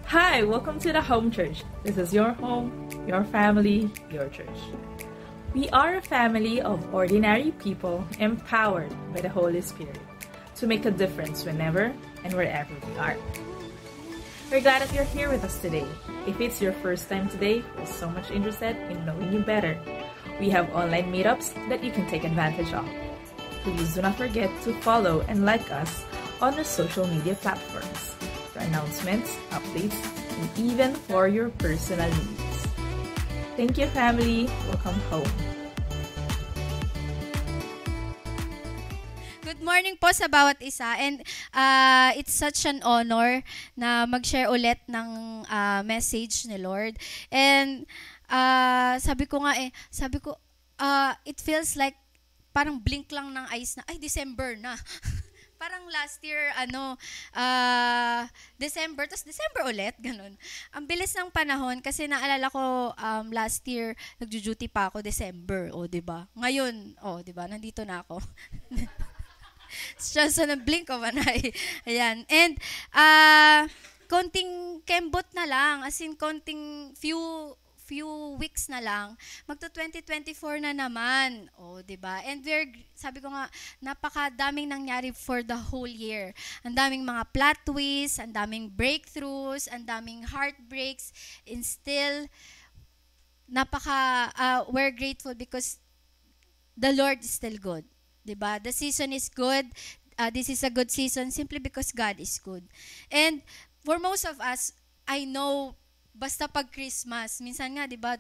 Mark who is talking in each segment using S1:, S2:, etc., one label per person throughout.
S1: Hi, welcome to the Home Church. This is your home, your family, your church. We are a family of ordinary people empowered by the Holy Spirit to make a difference whenever and wherever we are. We're glad that you're here with us today. If it's your first time today, we're so much interested in knowing you better. We have online meetups that you can take advantage of. Please do not forget to follow and like us on the social media platforms for announcements, updates, and even for your personal needs. Thank you, family. Welcome home.
S2: Good morning po sa bawat isa, and it's such an honor na mag-share ulit ng message ni Lord. And sabi ko, it feels like parang blink lang ng eyes na, ay, December na. Parang last year, December, tapos December ulit, ganun. Ang bilis ng panahon kasi naalala ko last year, nagjo-duty pa ako December, o diba? Ngayon, diba, nandito na ako. Just on a blink of an eye. Ayan. And, konting kembot na lang, as in konting few weeks na lang, magto 2024 na naman. Diba? And sabi ko nga, napakadaming nangyari for the whole year. Ang daming mga plot twists, ang daming breakthroughs, ang daming heartbreaks, and still, we're grateful because the Lord is still good. Diba? The season is good. This is a good season simply because God is good. And for most of us, I know, basta pag Christmas, minsan nga, diba,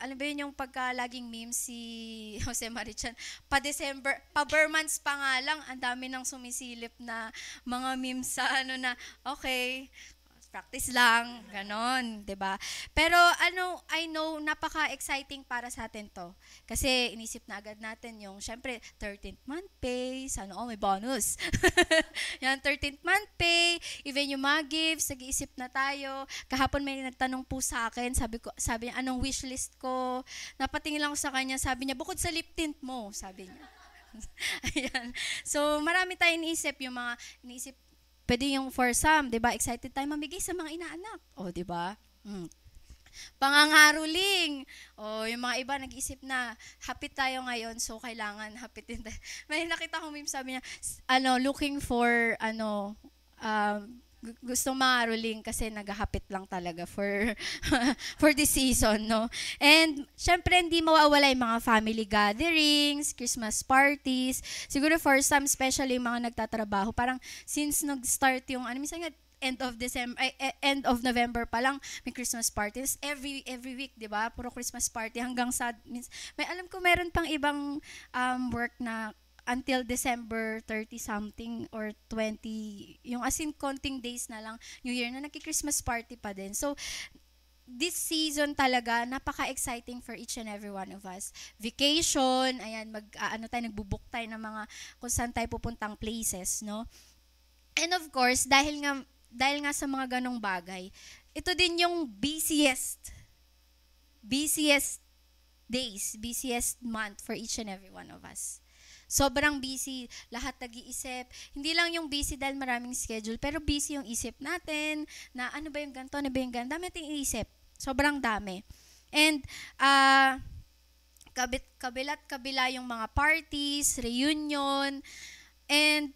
S2: alam ba yun yung pagka laging meme si Jose Marichan, pa-December, pa-Burmans pa nga lang, ang dami nang sumisilip na mga memes sa na, okay, practice lang, ganon, 'di ba? Pero I know napaka-exciting para sa atin 'to. Kasi inisip na agad natin yung syempre 13th month pay, sana may bonus. Yan 13th month pay, even yung mga gifts, nag-iisip na tayo. Kahapon may nagtanong po sa akin, sabi niya anong wishlist ko. Napatingin lang ako sa kanya, sabi niya bukod sa lip tint mo, sabi niya. Ayan. So marami tayong iniisip, yung mga iniisip. Pwede yung for some, 'di ba? Excited tayo mamigay sa mga inaanak. 'Di ba? Pangangaruling. Yung mga iba nag-isip na hapit tayo ngayon, so kailangan hapitin tayo. May nakita kong meme, sabi niya, looking for gustong mangaruling kasi naghahapit lang talaga for for this season, no? And syempre hindi mawawala yung mga family gatherings, Christmas parties. Siguro for some, especially yung mga nagtatrabaho, parang since nag-start yung minsan nga end of November pa lang may Christmas parties every week, 'di ba? Puro Christmas party hanggang sa may alam ko meron pang ibang work na until December 30 something or 20, yung as in konting days na lang, New Year na nagki-Christmas party pa din. So, this season talaga, napaka-exciting for each and every one of us. Vacation, ayan, nagbo-book tayo ng mga kung saan tayo pupuntang places, no? And of course, dahil nga sa mga ganong bagay, ito din yung busiest days, busiest month for each and every one of us. Sobrang busy, lahat nag-iisip. Hindi lang yung busy dahil maraming schedule, pero busy yung isip natin na ano ba yung ganito, ano ba yung ganito. Dami nating iisip. Sobrang dami. And kabilat-kabila yung mga parties, reunion. And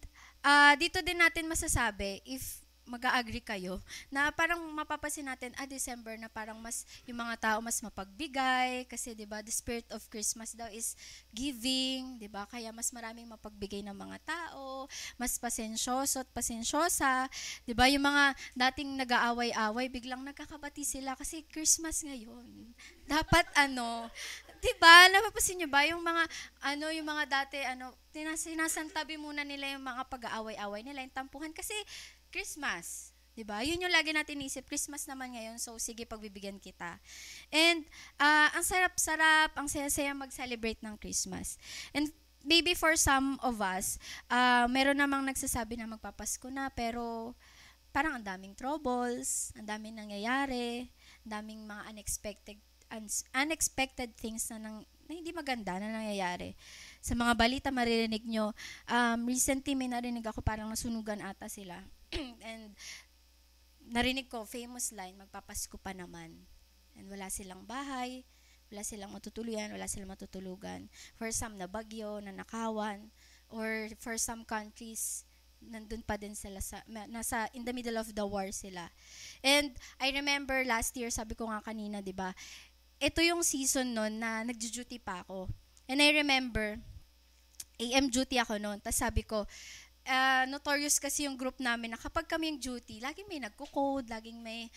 S2: dito din natin masasabi, if mag-a-agree kayo, na parang mapapasin natin, December na parang mas, yung mga tao mas mapagbigay, kasi 'di ba the spirit of Christmas daw is giving, 'di ba? Kaya mas maraming mapagbigay ng mga tao, mas pasensyoso at pasensyosa, 'di ba? Yung mga dating nag-aaway-away, biglang nagkakabati sila kasi Christmas ngayon. Dapat 'di ba? Napapasin niyo ba yung mga yung mga dati sinasantabi muna nila yung mga pag-aaway-away nila, yung tampuhan kasi Christmas, 'di ba? Yun yung lagi natin isip, Christmas naman ngayon, so sige pagbibigyan kita. And ang sarap-sarap, ang saya-saya mag-celebrate ng Christmas. And maybe for some of us, meron namang nagsasabi na magpapasko na, pero parang ang daming troubles, ang daming nangyayari, ang daming mga unexpected things na hindi maganda na nangyayari. Sa mga balita maririnig nyo, recently may narinig ako parang nasunugan ata sila. And narinig ko, famous line, magpapasko pa naman. And wala silang bahay, wala silang matutuluyan, wala silang matutulugan. For some, na bagyo, na nakawan, or for some countries, nandun pa din sila nasa in the middle of the war sila. And I remember last year, sabi ko nga kanina, di ba, ito yung season nun na nagjo-duty pa ako. And I remember, AM duty ako noon. Tapos sabi ko, notorious kasi yung group namin na kapag kami yung duty, laging may nagko-code, laging may,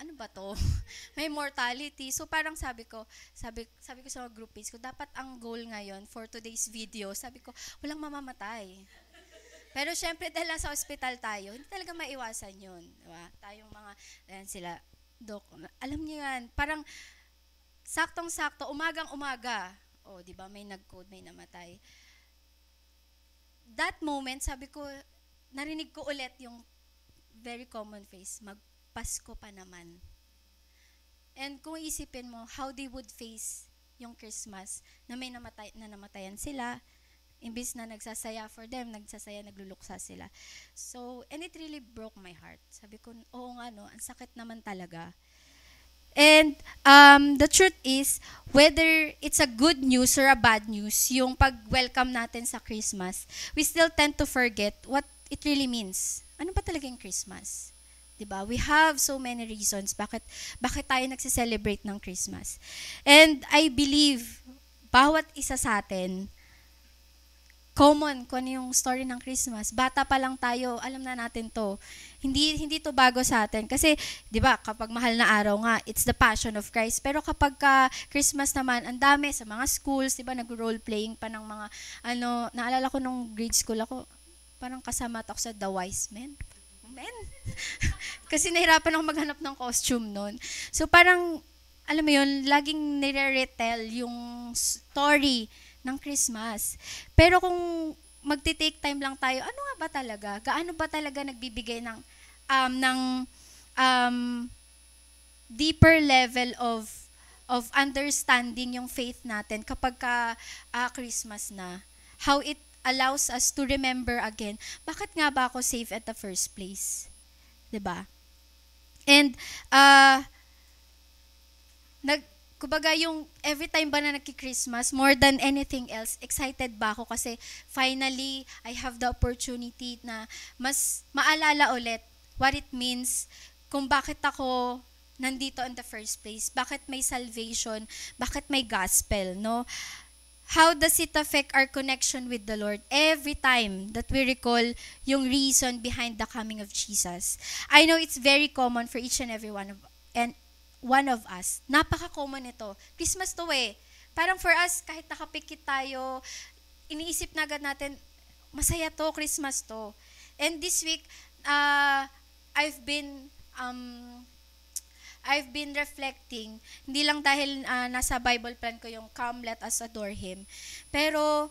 S2: ano ba to? May mortality. So parang sabi ko sa mga group mates ko, dapat ang goal ngayon for today's video, sabi ko, walang mamamatay. Pero syempre dahil sa hospital tayo, hindi talaga maiwasan yun. Diba? Tayong mga, ayan sila, Doc, alam niyo yan, parang saktong-sakto, umagang-umaga. O, di ba, may nag-code, may namatay. That moment, sabi ko, narinig ko ulit yung very common phrase, magpasko pa naman. And kung isipin mo, how they would face yung Christmas, na may namatayan sila, imbis na nagsasaya for them, nagluluksa sila. So, and it really broke my heart. Sabi ko, oo nga no, ang sakit naman talaga. And the truth is, whether it's a good news or a bad news, yung pag-welcome natin sa Christmas, we still tend to forget what it really means. Ano ba talaga yung Christmas? Diba? We have so many reasons bakit tayo nagse-celebrate ng Christmas. And I believe, bawat isa sa atin, common kung ano yung story ng Christmas. Bata pa lang tayo, alam na natin to. Hindi to bago sa atin. Kasi, di ba, kapag mahal na araw nga, it's the Passion of Christ. Pero kapag Christmas naman, ang dami sa mga schools, di ba, nag-role-playing pa ng mga, naalala ko nung grade school ako, parang kasama ako sa The Wise Men. Kasi nahirapan ako maghanap ng costume noon. So parang, alam mo yun, laging nire-retell yung story ng Christmas. Pero kung magti-take time lang tayo, ano nga ba talaga? Gaano ba talaga nagbibigay ng deeper level of understanding yung faith natin kapag Christmas na? How it allows us to remember again, bakit nga ba ako safe at the first place? 'Di ba? And kumbaga yung every time ba na nagki-Christmas, more than anything else, excited ba ako kasi finally, I have the opportunity na mas maalala ulit what it means kung bakit ako nandito in the first place, bakit may salvation, bakit may gospel, no? How does it affect our connection with the Lord every time that we recall yung reason behind the coming of Jesus? I know it's very common for each and every one of us. Napaka-common ito. Christmas to eh. Parang for us, kahit nakapikit tayo, iniisip na agad natin, masaya to, Christmas to. And this week, I've been reflecting, hindi lang dahil nasa Bible plan ko yung Come, Let Us Adore Him, pero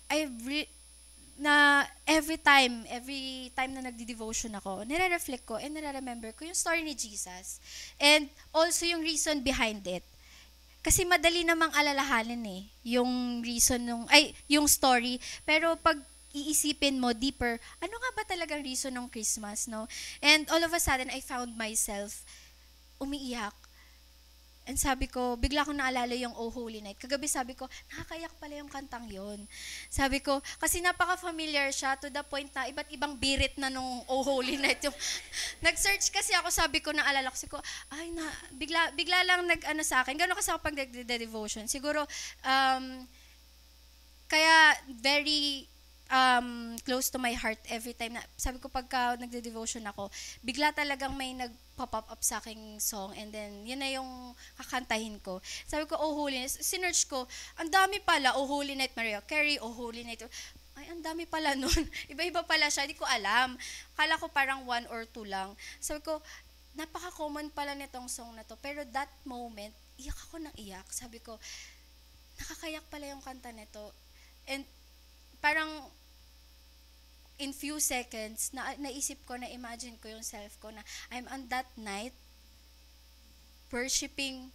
S2: every time na nagdi-devotion ako, nire-reflect ko and nire-remember ko yung story ni Jesus. And also yung reason behind it. Kasi madali namang alalahanin yung reason yung story. Pero pag iisipin mo deeper, ano nga ba talagang reason ng Christmas, no? And all of a sudden, I found myself umiiyak. And sabi ko, bigla ko naalala yung Oh Holy Night. Kagabi sabi ko, nakakayak pala yung kantang yon. Sabi ko, kasi napaka-familiar siya to the point na iba't ibang birit na nung Oh Holy Night. Nag-search kasi ako, sabi ko, naalala ko, bigla lang sa akin. Gano'n kasi ako pag nag-devotion. Siguro, kaya very close to my heart every time na, sabi ko pagka nagde-devotion ako, bigla talagang may nag-pop up sa aking song and then yun na yung kakantahin ko. Sabi ko, Oh Holy Night, sinearch ko, ang dami pala, Oh Holy Night Mariah Carey, Oh Holy Night, ay, ang dami pala nun. Iba-iba pala siya, hindi ko alam. Kala ko parang 1 or 2 lang. Sabi ko, napaka-common pala nitong song na to, pero that moment, iyak ako ng iyak. Sabi ko, nakakayak pala yung kanta nito. And parang in few seconds, naisip ko, na-imagine ko yung self ko na I'm on that night worshiping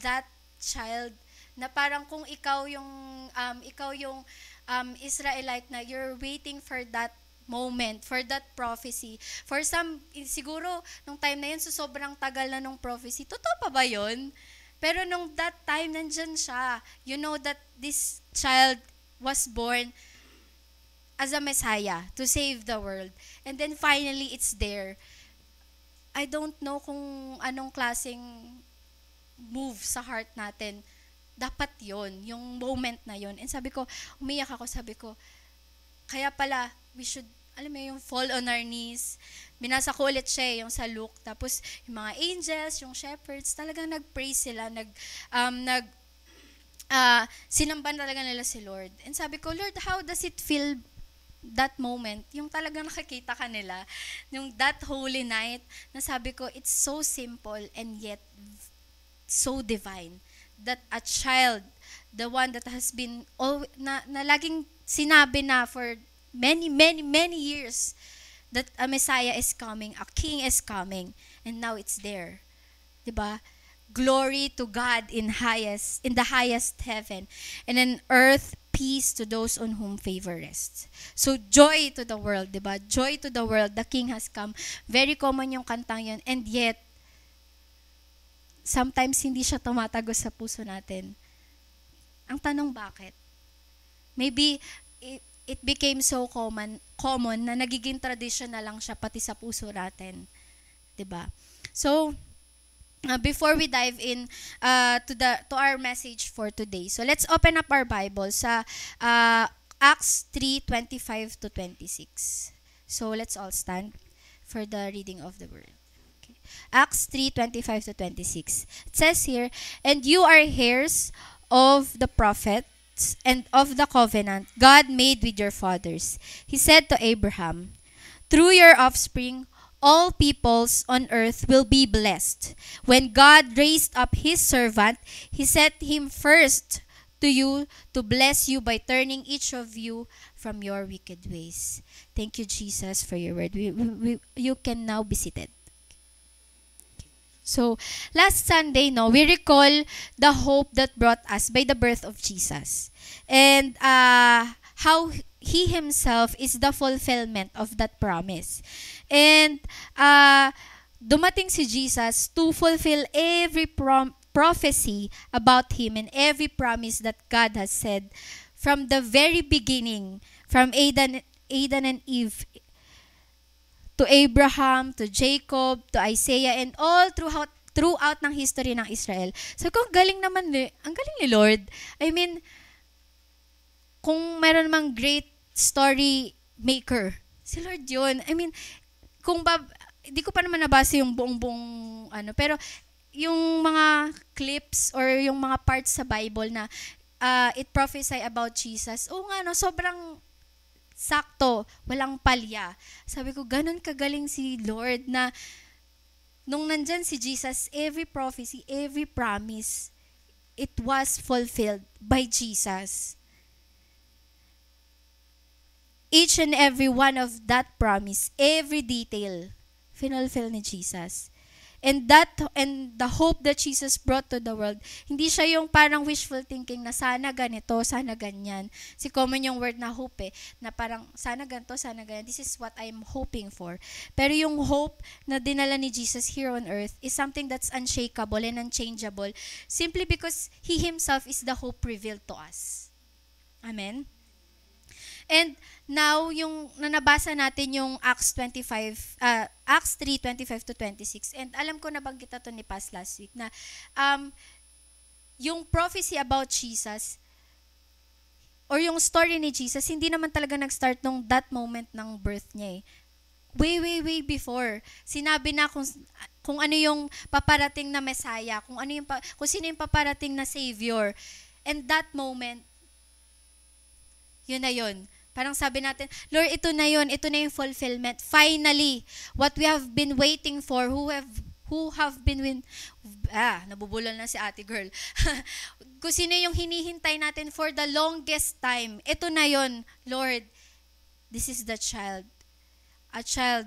S2: that child na parang kung ikaw yung Israelite na you're waiting for that moment, for that prophecy. For some, siguro, nung time na yun, so sobrang tagal na nung prophecy. Totoo pa ba yun? Pero nung that time, nandyan siya. You know that this child was born as a Messiah to save the world. And then finally, it's there. I don't know kung anong klaseng move sa heart natin. Dapat yon, yung moment na yon. And sabi ko, umiyak ako, sabi ko, kaya pala, we should, alam mo yung fall on our knees. Binasa ko ulit siya, yung sa Luke. Tapos, yung mga angels, yung shepherds, talagang nag-praise sila, sinamban talaga nila si Lord. And sabi ko, Lord, how does it feel that moment? Yung talagang nakakita ka nila, yung that holy night, na sabi ko, it's so simple and yet so divine. That a child, the one that has been, na laging sinabi na for many, many, many years, that a Messiah is coming, a King is coming, and now it's there. Diba? Glory to God in the highest heaven, and on earth, peace to those on whom favor rests. So, joy to the world, diba? Joy to the world, the King has come. Very common yung kantang yun, and yet, sometimes hindi siya tumatagos sa puso natin. Ang tanong, bakit? Maybe, it became so common na nagiging tradition na lang siya pati sa puso natin. 'Di ba? So, before we dive in to our message for today. So, let's open up our Bible sa Acts 3:25 to 26. So, let's all stand for the reading of the word. Okay. Acts 3:25 to 26. It says here, "And you are heirs of the prophet and of the covenant God made with your fathers. He said to Abraham, 'Through your offspring, all peoples on earth will be blessed.' When God raised up his servant, he set him first to you to bless you by turning each of you from your wicked ways." Thank you, Jesus, for your word. You can now be seated. So, last Sunday, we recall the hope that brought us by the birth of Jesus. And how he himself is the fulfillment of that promise. And dumating si Jesus to fulfill every prophecy about him and every promise that God has said from the very beginning, from Adam and Eve, to Abraham, to Jacob, to Isaiah, and all throughout ng history ng Israel. So, kung galing naman, ang galing ni Lord. I mean, kung meron namang great story maker, si Lord yun. I mean, di ko pa naman nabasa yung buong pero yung mga clips or yung mga parts sa Bible na it prophesy about Jesus, sobrang sakto, walang palya. Sabi ko, ganun kagaling si Lord na nung nandyan si Jesus, every prophecy, every promise, it was fulfilled by Jesus. Each and every one of that promise, every detail, fulfill ni Jesus. And the hope that Jesus brought to the world, hindi siya yung parang wishful thinking na sana ganito, sana ganyan. Si common yung word na hope na parang sana ganito, sana ganyan. This is what I'm hoping for. Pero yung hope na dinala ni Jesus here on earth is something that's unshakable and unchangeable simply because He Himself is the hope revealed to us. Amen? And now, yung nanabasa natin yung Acts 3:25 to 26. And alam ko nabanggit na to ni Paz last week na yung prophecy about Jesus or yung story ni Jesus, hindi naman talaga nag-start nung that moment ng birth niya eh. Way before. Sinabi na kung ano yung paparating na Messiah, kung sino yung paparating na Savior. And that moment, yun na yun. Parang sabi natin, Lord, ito na yung fulfillment. Finally, what we have been waiting for, who have been nabubulol na si ate girl. Kung sino yung hinihintay natin for the longest time, ito na yun, Lord, this is the child. A child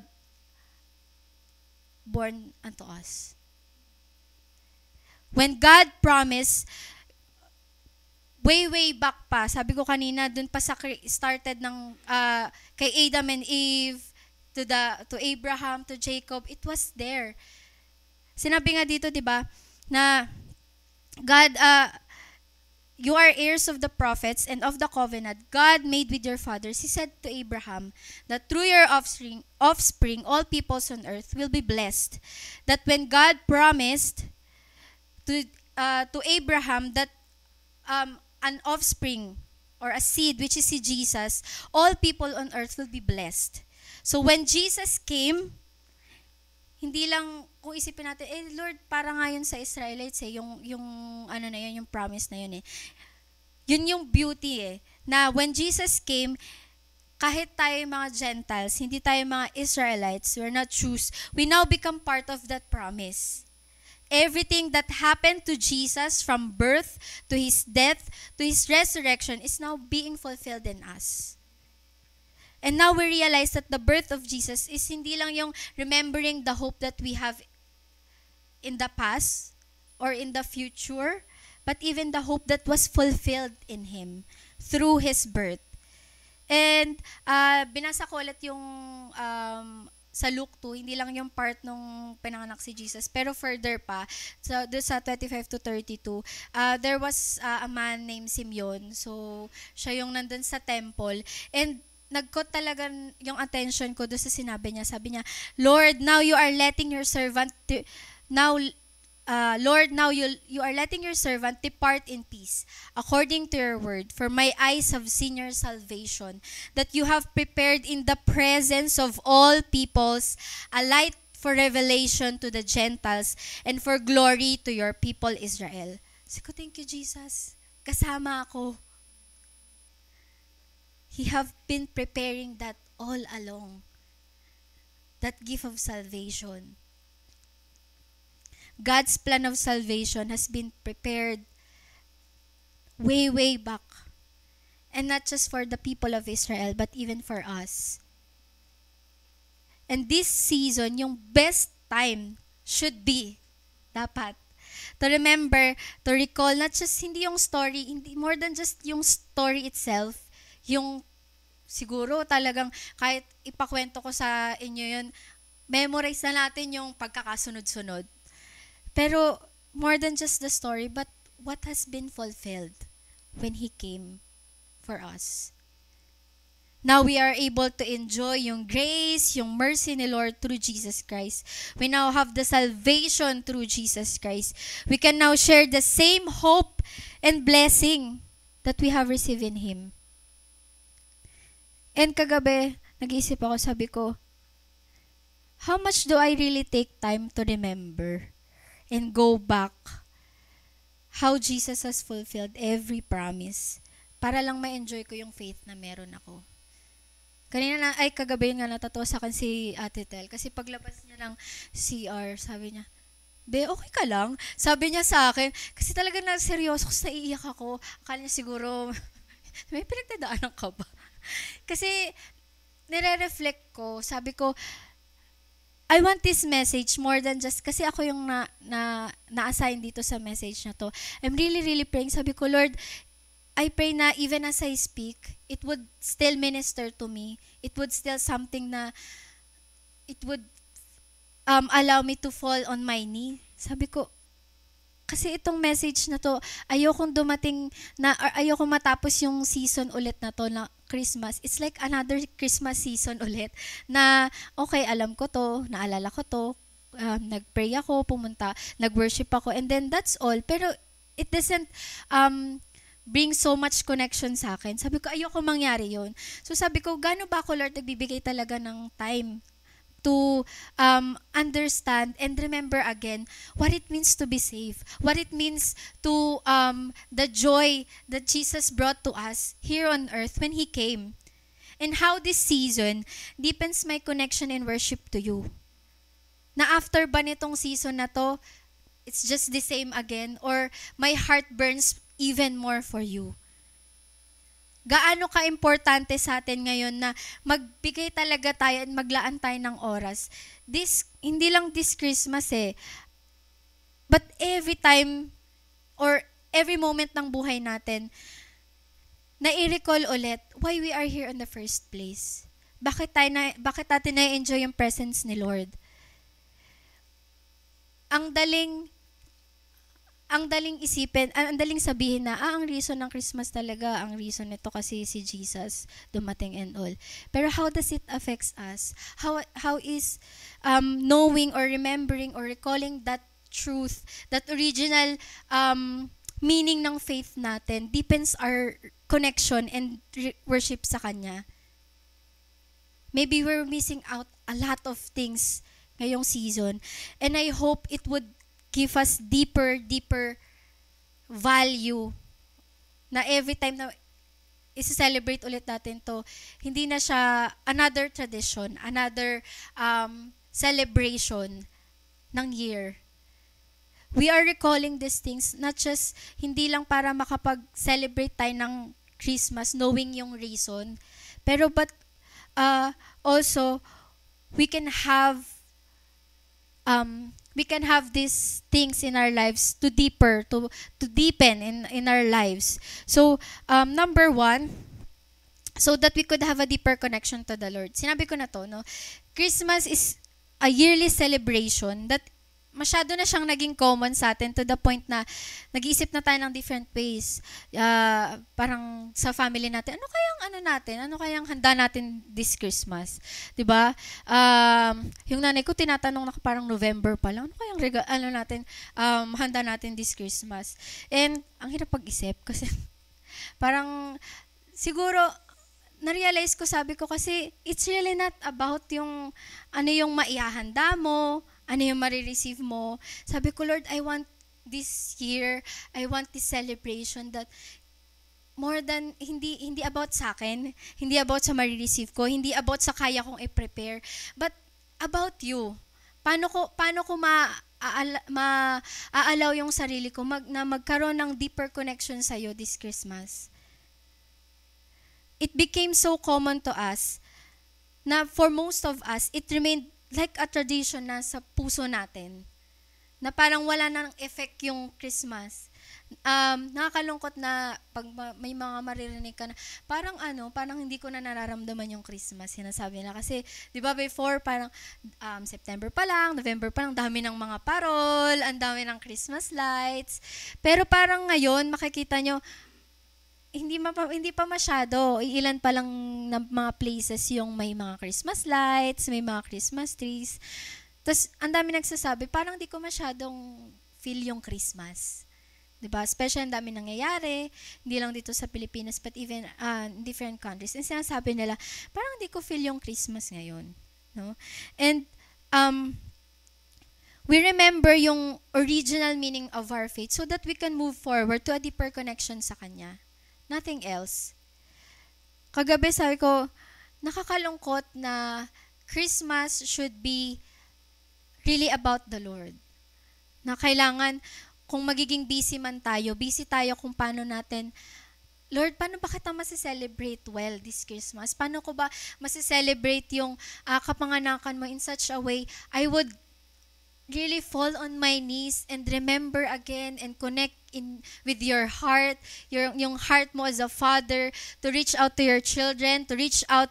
S2: born unto us. When God promised way back pa. Sabi ko kanina, dun pa sa started ng kay Adam and Eve, to Abraham, to Jacob, it was there. Sinabi nga dito, 'di ba, na God, you are heirs of the prophets and of the covenant God made with your fathers. He said to Abraham that through your offspring, all peoples on earth will be blessed. That when God promised to Abraham that an offspring or a seed, which is si Jesus, all people on earth will be blessed. So when Jesus came, hindi lang, kung isipin natin, Lord, para nga yun sa Israelites yung ano na yun, yung promise na yun Yun yung beauty na when Jesus came, kahit tayo mga Gentiles, hindi tayo mga Israelites, we're not Jews, we now become part of that promise. Everything that happened to Jesus from birth to his death to his resurrection is now being fulfilled in us. And now we realize that the birth of Jesus is hindi lang yung remembering the hope that we have in the past or in the future, but even the hope that was fulfilled in Him through His birth. And binasa ko ulit yung sa Luke 2, hindi lang yung part nung pinanganak si Jesus, pero further pa, so doon sa 25 to 32, there was a man named Simeon. So, siya yung nandun sa temple. And nag-caught talaga yung attention ko doon sa sinabi niya. Sabi niya, Lord, now you are letting your servant you are letting your servant depart in peace, according to your word. For my eyes have seen your salvation, that you have prepared in the presence of all peoples a light for revelation to the Gentiles and for glory to your people Israel. Sabi ko, thank you, Jesus. Kasama ako. He have been preparing that all along. That gift of salvation. God's plan of salvation has been prepared way back. And not just for the people of Israel, but even for us. And this season, yung best time should be, dapat, to remember, to recall, not just hindi yung story, hindi, more than just yung story itself, yung siguro talagang kahit ipakwento ko sa inyo yun, memorize na natin yung pagkakasunod-sunod. Pero more than just the story, but what has been fulfilled when He came for us. Now we are able to enjoy yung grace, yung mercy ni Lord through Jesus Christ. We now have the salvation through Jesus Christ. We can now share the same hope and blessing that we have received in Him. And kagabi, nag-iisip ako, sabi ko, how much do I really take time to remember and go back how Jesus has fulfilled every promise para lang ma-enjoy ko yung faith na meron ako. Kagabi nga natatawa sa akin si Ate Tel kasi paglabas niya ng CR, sabi niya, Be, okay ka lang? Sabi niya sa akin, kasi talaga na seryoso kasi naiiyak ako. Akala niya siguro, may pinagdadaanan ka ba? Kasi, nire-reflect ko, sabi ko, I want this message more than just, kasi ako yung na-assign dito sa message na to. I'm really praying. Sabi ko, Lord, I pray na even as I speak, it would still minister to me. It would still something na, it would allow me to fall on my knee. Sabi ko, kasi itong message na to, ayokong dumating na, ayokong matapos yung season ulit na to na Christmas. It's like another Christmas season ulit na, okay, alam ko to, naalala ko to, nag-pray ako, pumunta, nag-worship ako, and then that's all. Pero it doesn't bring so much connection sa akin. Sabi ko, ayoko mangyari yun. So sabi ko, gaano ba ako, Lord, nagbibigay talaga ng time to understand and remember again what it means to be saved, what it means to the joy that Jesus brought to us here on earth when He came, and how this season deepens my connection and worship to you. Na after ba nitong season na to, it's just the same again, or my heart burns even more for you. Gaano ka-importante sa atin ngayon na magbigay talaga tayo at maglaan tayo ng oras. Hindi lang this Christmas but every time or every moment ng buhay natin, na i-recall ulit why we are here in the first place. Bakit natin na-enjoy yung presence ni Lord? Ang daling isipin, ang daling sabihin na, ang reason ng Christmas talaga, ang reason nito kasi si Jesus dumating and all. Pero how does it affects us? How is knowing or remembering or recalling that truth, that original meaning ng faith natin, deepens our connection and worship sa Kanya? Maybe we're missing out a lot of things ngayong season. And I hope it would give us deeper value na every time na i-celebrate ulit natin to, hindi na siya another tradition, another celebration ng year. We are recalling these things not just hindi lang para makapag-celebrate tayo ng Christmas knowing yung reason, pero but also we can have these things in our lives to deepen in our lives. So number 1, so that we could have a deeper connection to the Lord. Sinabi ko na to, no? Christmas is a yearly celebration that masyado na siyang naging common sa atin to the point na nag-iisip na tayo ng different ways. Parang sa family natin, ano kayang handa natin this Christmas? 'Di ba? Yung nanay ko tinatanong na parang November pa lang, ano kayang natin handa natin this Christmas? And ang hirap pag-isip kasi parang siguro na-realize ko, sabi ko kasi it's really not about yung ano yung maihahanda mo, ano yung marireceive mo. Sabi ko, Lord, I want this year, I want this celebration that more than, hindi about sa akin, hindi about sa marireceive ko, hindi about sa kaya kong i-prepare, but about you. Paano ko ma-allow yung sarili ko na magkaroon ng deeper connection sa'yo this Christmas? It became so common to us na for most of us, it remained like a tradition na sa puso natin. Na parang wala nang effect yung Christmas. Nakakalungkot na pag may mga maririnig ka na, parang hindi ko na nararamdaman yung Christmas. Sinasabi nila kasi, di ba before, parang September pa lang, November pa lang, dami ng mga parol, ang dami ng Christmas lights. Pero parang ngayon, makikita nyo, hindi pa masyado. Ilan pa lang ng mga places yung may mga Christmas lights, may mga Christmas trees. Tapos, ang dami nagsasabi, parang di ko masyadong feel yung Christmas. Diba? Especially, ang dami nangyayari, hindi lang dito sa Pilipinas, but even in different countries. And sinasabi nila, parang di ko feel yung Christmas ngayon. No? And, we remember yung original meaning of our faith so that we can move forward to a deeper connection sa Kanya. Nothing else. Kagabi sabi ko, nakakalungkot na Christmas should be really about the Lord. Na kailangan, kung magiging busy tayo kung paano natin, Lord, paano ba kita masicelebrate well this Christmas? Paano ko ba masicelebrate yung kapanganakan mo in such a way, I would really fall on my knees and remember again and connect with your heart, yung heart mo as a father, to reach out to your children, to reach out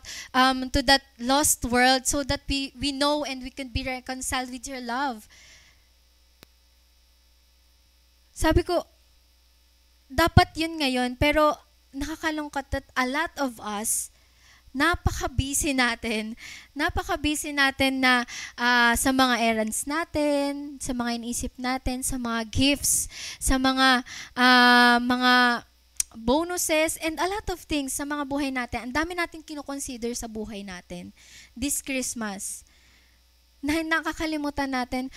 S2: to that lost world so that we know and we can be reconciled with your love. Sabi ko, dapat yun ngayon, pero nakakalungkot that a lot of us, napaka-busy natin na sa mga errands natin, sa mga iniisip natin, sa mga gifts, sa mga bonuses, and a lot of things sa mga buhay natin. Ang dami natin kinoconsider sa buhay natin this Christmas. Na nakakalimutan natin,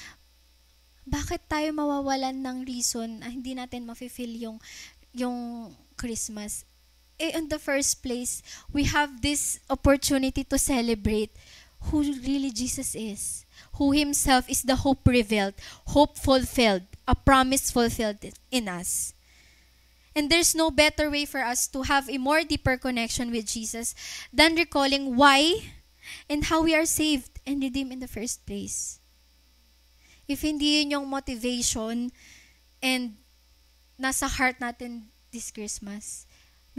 S2: bakit tayo mawawalan ng reason na hindi natin mafe-feel yung Christmas? In the first place, we have this opportunity to celebrate who really Jesus is, who Himself is the hope revealed, hope fulfilled, a promise fulfilled in us. And there's no better way for us to have a more deeper connection with Jesus than recalling why and how we are saved and redeemed in the first place. If hindi yun yung motivation and nasa heart natin this Christmas,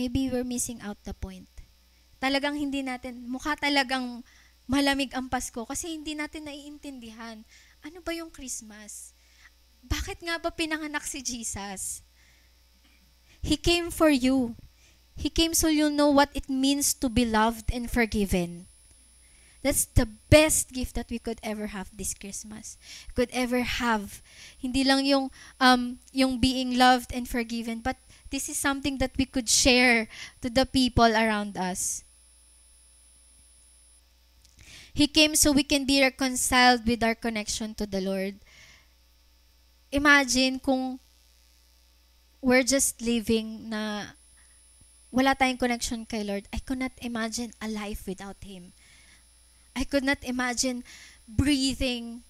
S2: maybe we're missing out the point. Talagang hindi natin, mukha talagang malamig ang Pasko kasi hindi natin naiintindihan. Ano ba yung Christmas? Bakit nga ba pinanganak si Jesus? He came for you. He came so you know what it means to be loved and forgiven. That's the best gift that we could ever have this Christmas. Could ever have. Hindi lang yung being loved and forgiven, but this is something that we could share to the people around us. He came so we can be reconciled with our connection to the Lord. Imagine kung we're just living na wala tayong connection kay Lord. I could not imagine a life without Him. I could not imagine breathing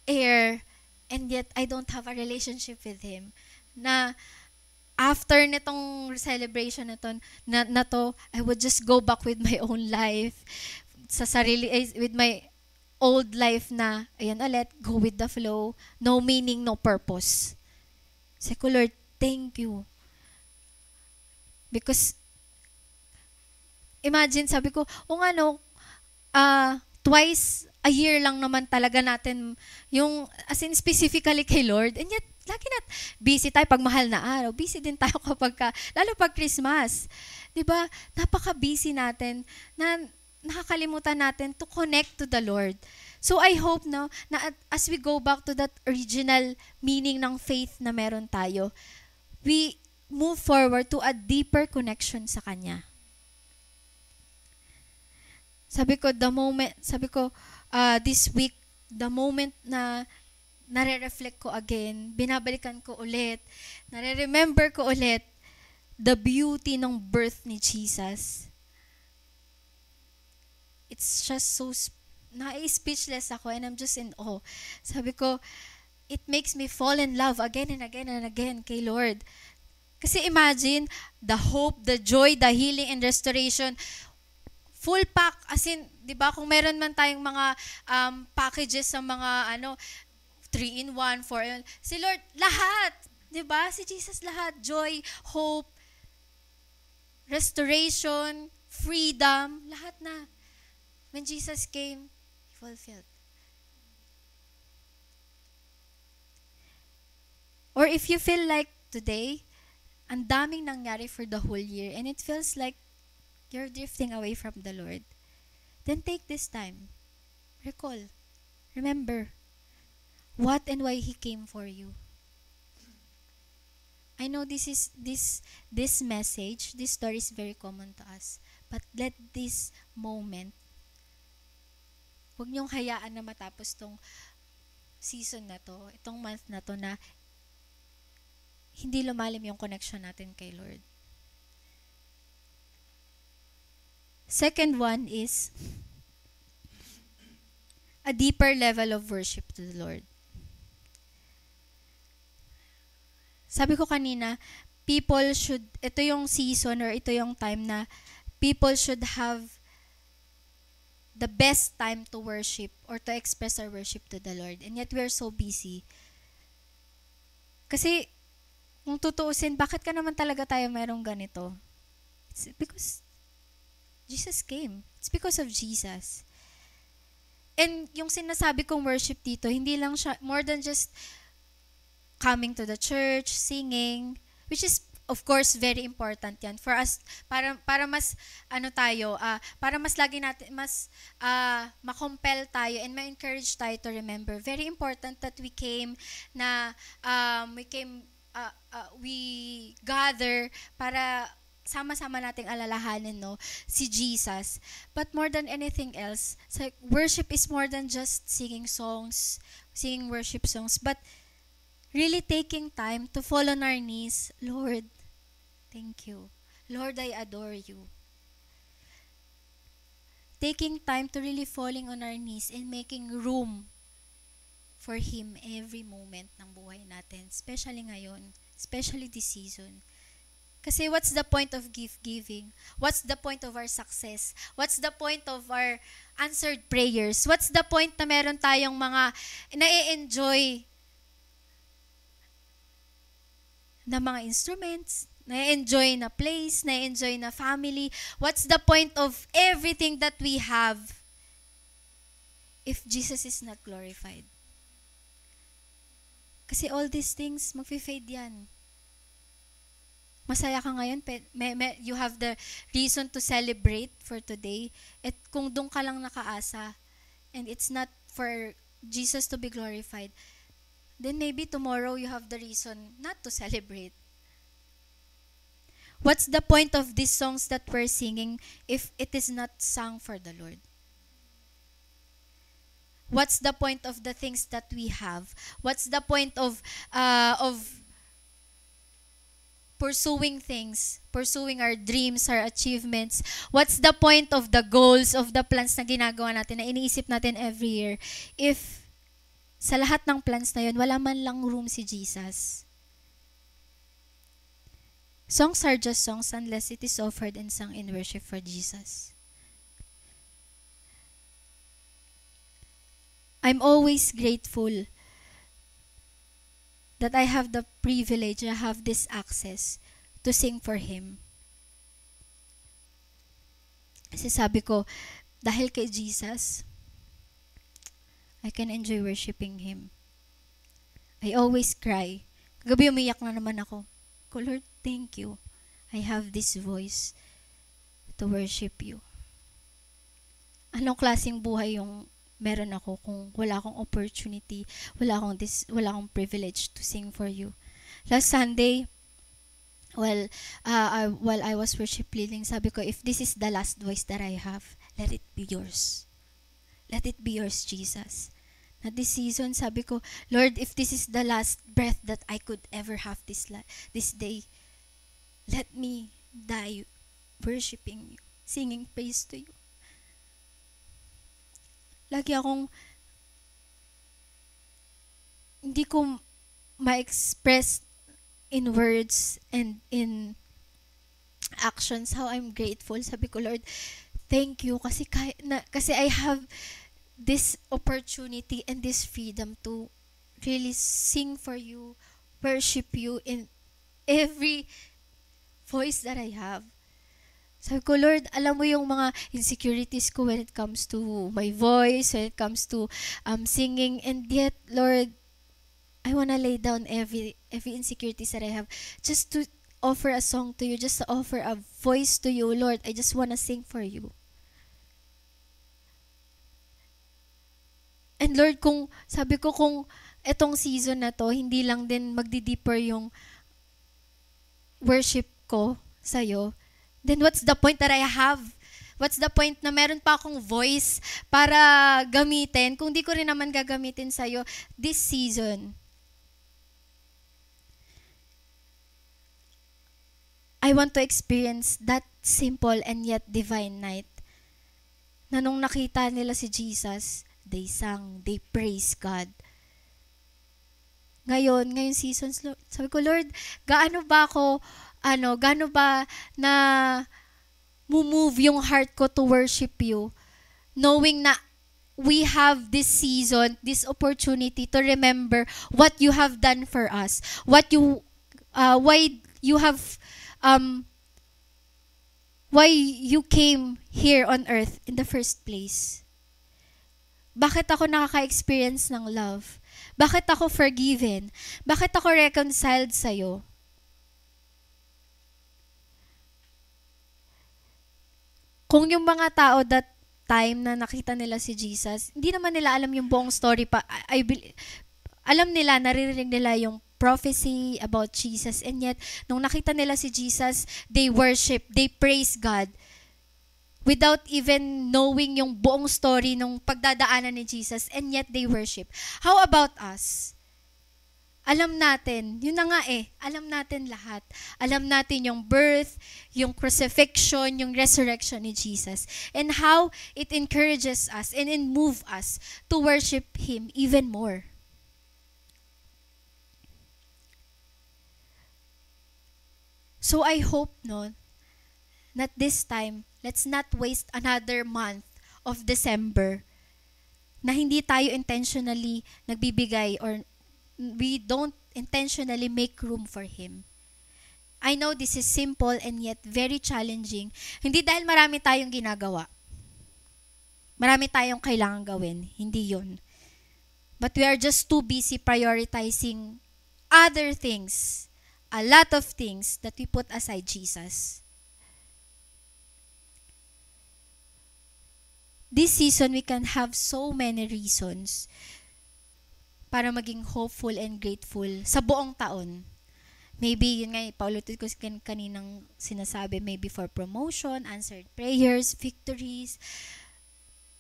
S2: air and yet I don't have a relationship with Him. Na after nitong celebration na to, I would just go back with my own life. Sa sarili, with my old life na, ayan ulit, go with the flow. No meaning, no purpose. Sabi ko, Lord, thank you. Because, imagine, sabi ko, twice a year lang naman talaga natin yung, as in specifically kay Lord. And yet, lagi busy tayo pag mahal na araw. Busy din tayo lalo pag Christmas. Diba? Napaka-busy natin na nakakalimutan natin to connect to the Lord. So I hope na as we go back to that original meaning ng faith na meron tayo, we move forward to a deeper connection sa Kanya. Sabi ko, this week, the moment na nare-reflect ko again, binabalikan ko ulit, nare-remember ko ulit the beauty ng birth ni Jesus. It's just so, na-speechless ako and I'm just in awe. Sabi ko, it makes me fall in love again and again and again kay Lord. Kasi imagine, the hope, the joy, the healing and restoration, full pack, as in, di ba, kung meron man tayong mga packages sa mga, 3-in-1, 4-in-1, si Lord, lahat, di ba, si Jesus lahat, joy, hope, restoration, freedom, lahat na. When Jesus came, He fulfilled. Or if you feel like today, ang daming nangyari for the whole year and it feels like you're drifting away from the Lord, then take this time. Recall. Remember what and why He came for you. I know this message, this story is very common to us, but let this moment, huwag niyong hayaan na matapos tong season na to, itong month na to na hindi lumalim yung connection natin kay Lord. Second one is a deeper level of worship to the Lord. Sabi ko kanina, ito yung season or ito yung time na people should have the best time to worship or to express our worship to the Lord. And yet we're so busy. Kasi, kung tutuusin, bakit ka naman talaga tayo mayroong ganito? It's because Jesus came. It's because of Jesus. And yung sinasabi kong worship dito, hindi lang siya, more than just coming to the church, singing, which is of course very important yan for us para mas para mas lagi natin mas ma-compel tayo and ma-encourage tayo to remember. Very important that we gather para sama-sama nating alalahanin si Jesus. But more than anything else, worship is more than just singing worship songs, but really taking time to fall on our knees. Lord, thank you. Lord, I adore you. Taking time to really falling on our knees and making room for Him every moment ng buhay natin. Especially ngayon. Especially this season. Kasi what's the point of gift-giving? What's the point of our success? What's the point of our answered prayers? What's the point na meron tayong mga na-enjoy na mga instruments, Na-enjoy na place, na-enjoy na family. What's the point of everything that we have if Jesus is not glorified? Kasi all these things, mag-fade yan. Masaya ka ngayon, you have the reason to celebrate for today. At kung doon ka lang nakaasa, and it's not for Jesus to be glorified, then maybe tomorrow you have the reason not to celebrate. What's the point of these songs that we're singing if it is not sung for the Lord? What's the point of the things that we have? What's the point of pursuing things, pursuing our dreams, our achievements? What's the point of the goals, of the plans na ginagawa natin, na iniisip natin every year, if sa lahat ng plans na yun, wala man lang room si Jesus? Songs are just songs unless it is offered and sung in worship for Jesus. I'm always grateful that I have the privilege, I have this access to sing for Him. Kasi sabi ko, dahil kay Jesus, I can enjoy worshiping Him. I always cry. Kagabi umiyak na naman ako. Lord, thank you. I have this voice to worship you. Anong klaseng buhay yung meron ako kung wala akong opportunity, wala akong privilege to sing for you? Last Sunday, while I was worship leading, sabi ko, if this is the last voice that I have, let it be yours. Let it be yours, Jesus. Na this season, sabi ko, Lord, if this is the last breath that I could ever have this day, let me die worshiping you, singing praise to you. Lagi akong hindi ko ma-express in words and in actions how I'm grateful. Sabi ko, Lord, thank you kasi I have this opportunity and this freedom to really sing for you, worship you in every voice that I have. Sabi ko, Lord, alam mo yung mga insecurities ko when it comes to my voice, when it comes to singing, and yet, Lord, I wanna lay down every insecurities that I have just to offer a song to you, just to offer a voice to you, Lord. I just wanna sing for you. And Lord, sabi ko kung etong season na to, hindi lang din magdi-deeper yung worship ko sa'yo, then what's the point that I have? What's the point na meron pa akong voice para gamitin kung di ko rin naman gagamitin sa'yo this season? I want to experience that simple and yet divine night na nung nakita nila si Jesus, they sang, they praise God. Ngayon seasons, sabi ko, Lord, gaano ba na move yung heart ko to worship you, knowing na we have this season, this opportunity to remember what you have done for us, why you came here on earth in the first place. Bakit ako nakaka-experience ng love? Bakit ako forgiven? Bakit ako reconciled sa'yo? Kung yung mga tao that time na nakita nila si Jesus, hindi naman nila alam yung buong story pa. Alam nila, naririnig nila yung prophecy about Jesus, and yet, nung nakita nila si Jesus, they worship, they praise God, without even knowing yung buong story nung pagdadaanan ni Jesus, and yet they worship. How about us? Alam natin, yun na nga alam natin lahat. Alam natin yung birth, yung crucifixion, yung resurrection ni Jesus, and how it encourages us and move us to worship Him even more. So I hope, that this time, let's not waste another month of December na hindi tayo intentionally nagbibigay or we don't intentionally make room for Him. I know this is simple and yet very challenging. Hindi dahil marami tayong ginagawa. Marami tayong kailangan gawin. Hindi yun. But we are just too busy prioritizing other things. A lot of things that we put aside Jesus. This season, we can have so many reasons para maging hopeful and grateful sa buong taon. Maybe, yun nga, paulitin ko kaninang sinasabi, maybe for promotion, answered prayers, victories,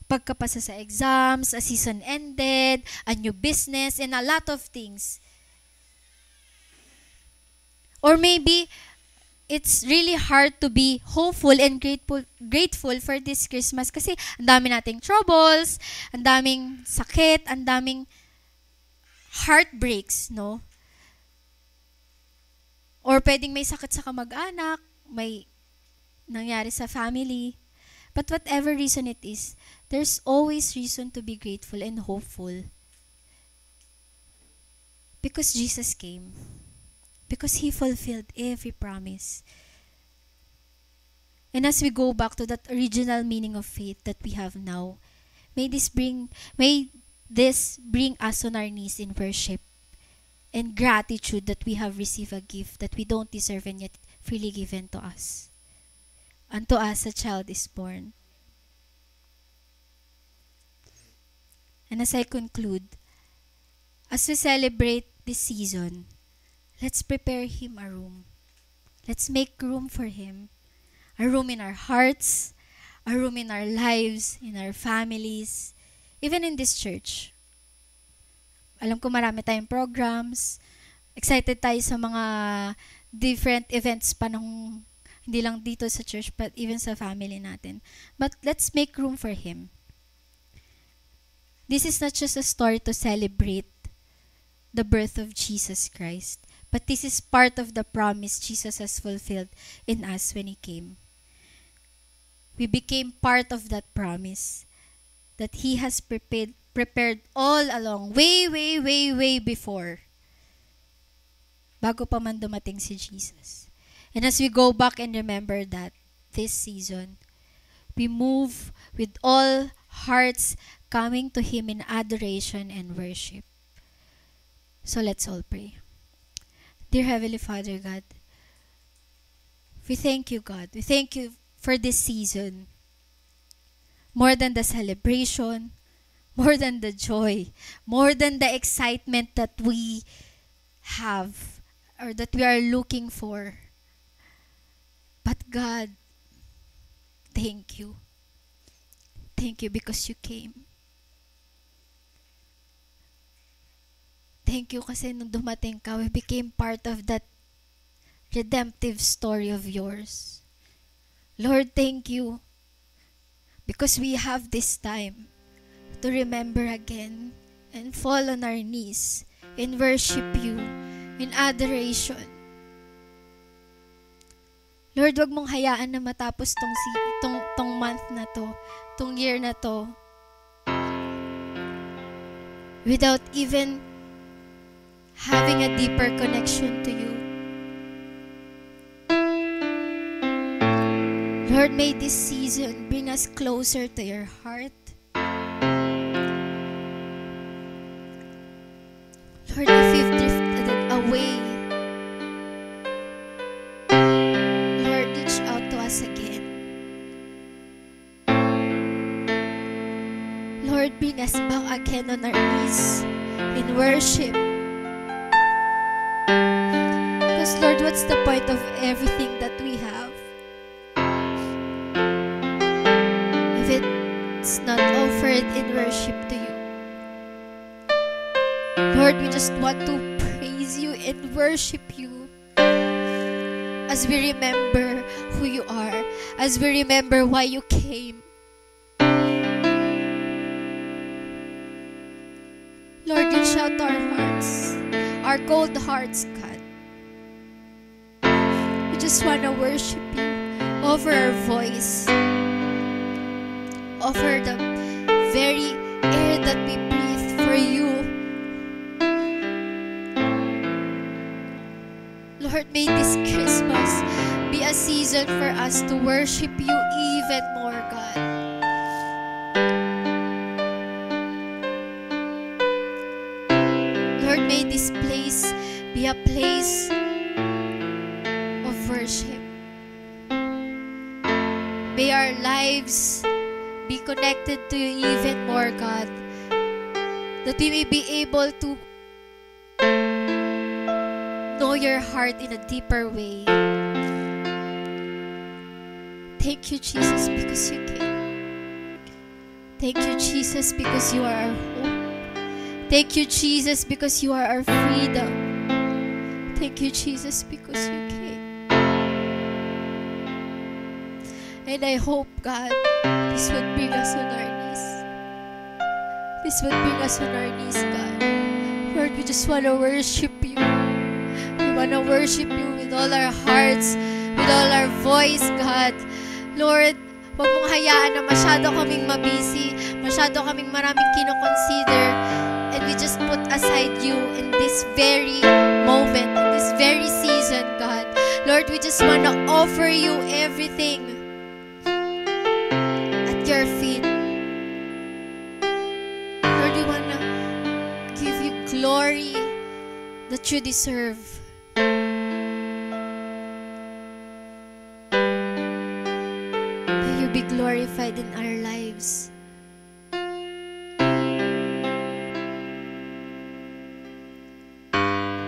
S2: pagkapasa sa exams, a season ended, a new business, and a lot of things. Or maybe, it's really hard to be hopeful and grateful for this Christmas kasi ang dami nating troubles, ang daming sakit, ang daming heartbreaks, no? Or pwedeng may sakit sa kamag-anak, may nangyari sa family. But whatever reason it is, there's always reason to be grateful and hopeful. Because Jesus came. Because He fulfilled every promise. And as we go back to that original meaning of faith that we have now, may this bring us on our knees in worship and gratitude that we have received a gift that we don't deserve and yet freely given to us. Unto us a child is born. And as I conclude, as we celebrate this season, let's prepare Him a room. Let's make room for Him. A room in our hearts, a room in our lives, in our families, even in this church. Alam ko marami tayong programs. Excited tayo sa mga different events pa nung hindi lang dito sa church but even sa family natin. But let's make room for Him. This is not just a story to celebrate the birth of Jesus Christ, but this is part of the promise Jesus has fulfilled in us when He came. We became part of that promise that He has prepared all along, way before, bago pa man dumating si Jesus. And as we go back and remember that this season, we move with all hearts coming to Him in adoration and worship. So let's all pray. Dear Heavenly Father God, we thank You, God. We thank You for this season. More than the celebration, more than the joy, more than the excitement that we have or that we are looking for. But God, thank You. Thank You because You came. Thank You kasi nung dumating Ka, we became part of that redemptive story of Yours. Lord, thank You because we have this time to remember again and fall on our knees and worship You in adoration. Lord, wag mong hayaan na matapos tong month na to, tong year na to, without even having a deeper connection to You. Lord, may this season bring us closer to Your heart. Lord, if we've drifted away, Lord, reach out to us again. Lord, bring us back again on our knees in worship. Because, Lord, what's the point of everything that we have if it's not offered in worship to You? Lord, we just want to praise You and worship You as we remember who You are, as we remember why You came. Lord, reach out to our hearts, our cold hearts, God. We just want to worship You, offer our voice, offer the very air that we breathe for You. Lord, may this Christmas be a season for us to worship you even more, God. Lord, may this place be a place of worship. May our lives be connected to you even more, God. That we may be able to know your heart in a deeper way. Thank you, Jesus, because you came. Thank you, Jesus, because you are our hope. Thank you, Jesus, because you are our freedom. Thank you, Jesus, because you came. And I hope, God, this would bring us on our knees. This would bring us on our knees, God. Lord, we just want to worship you. We want to worship you with all our hearts, with all our voice, God. Lord, wag mong hayaan na masyado kaming mabisi, masyado kaming maraming kinoconsider, and we just put aside you in this very moment, in this very season, God. Lord, we just want to offer you everything at your feet. Lord, we want to give you glory that you deserve. May you be glorified in our lives.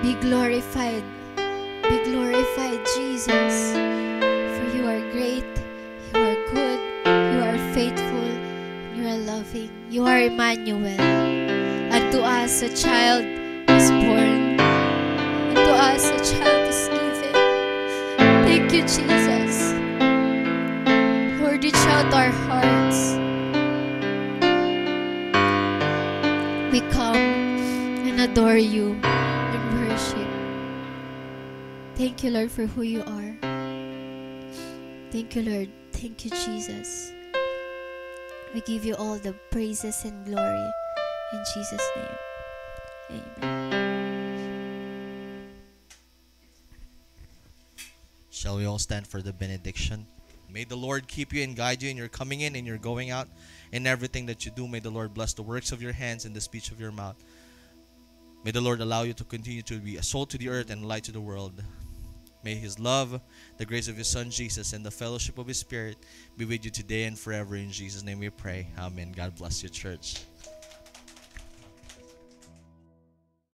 S2: Be glorified. Be glorified, Jesus. For you are great, you are good, you are faithful, you are loving. You are Emmanuel. Unto us a child is born. Unto us a child is given. Thank you, Jesus. Lord, reach out our hearts. We come and adore you and worship. Thank you, Lord, for who you are. Thank you, Lord. Thank you, Jesus. We give you all the praises and glory in Jesus' name. Amen.
S3: Shall we all stand for the benediction? May the Lord keep you and guide you in your coming in and your going out. In everything that you do, may the Lord bless the works of your hands and the speech of your mouth. May the Lord allow you to continue to be a salt to the earth and a light to the world. May His love, the grace of His Son Jesus, and the fellowship of His Spirit be with you today and forever. In Jesus' name we pray. Amen. God bless you, church.